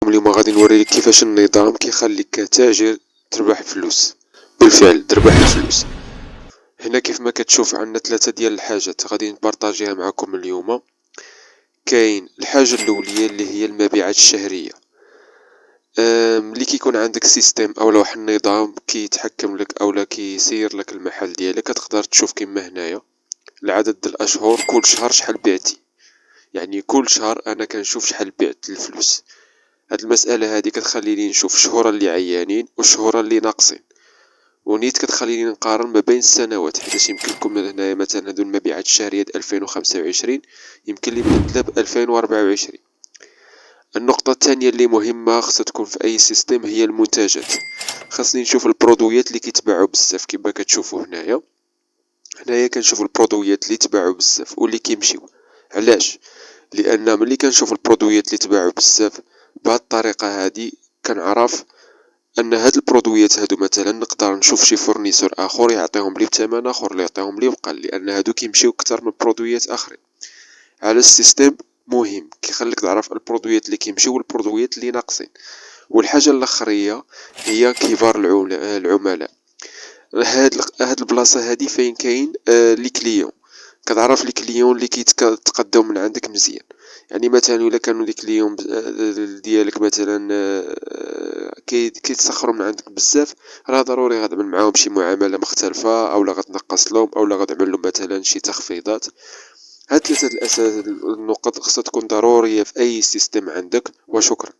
اليوم غادي نوريلك كيفاش النظام كيخليك كتاجر تربح فلوس. بالفعل تربح الفلوس. هنا كيف ما كتشوف عندنا 3 ديال الحاجات غادي نبارطاجيها معكم اليوم. كاين الحاجة الأولية اللي هي المبيعات الشهرية. ملي كيكون عندك سيستم اولا واحد النظام كيتحكم لك اولا كيسير لك المحل ديالك، كتقدر تشوف كيما هنايا العدد الاشهر كل شهر شحال بعتي، يعني كل شهر انا كنشوف شحال بعت الفلوس. هاد المسألة هادي كتخليني نشوف الشهور اللي عيانين والشهور اللي ناقصين، ونيت كتخليني نقارن ما بين السنوات، حيت يمكن لكم هنايا مثلا هادو المبيعات الشهرية د 2025 يمكن لي بدلتها ب 2024. النقطة الثانية اللي مهمة خصها تكون في أي سيستم هي المنتجات. خاصني نشوف البرودويات اللي كيتباعوا بزاف كما كتشوفوا هنايا كنشوف البرودويات اللي تباعوا بزاف واللي كيمشيو. علاش؟ لأن ملي كنشوف البرودويات اللي تباعوا بزاف بهاد الطريقة هادي كنعرف ان هاد البرودويات هادو مثلا نقدر نشوف شي فورنيسور اخر يعطيهم لي بثمن اخر اللي يعطيهم لي بقل، لان هادو كيمشيو اكثر من برودويات اخرين. على السيستم مهم كيخليك تعرف البرودويات اللي كيمشيو والبرودويات اللي ناقصين. والحاجه الاخريه هي كبار العملاء. هاد البلاصه هادي فين كاين لي كليون، كتعرف لي كليون اللي كيتقداو من عندك مزيان. يعني مثلا الا كانوا لي كليون ديالك مثلا كيتسخروا من عندك بزاف، راه ضروري غتعمل معاهم شي معامله مختلفه اولا غتنقص لهم اولا غتعمل لهم مثلا شي تخفيضات. هاد ثلاثه النقط خصها تكون ضروريه في اي سيستم عندك. وشكرا.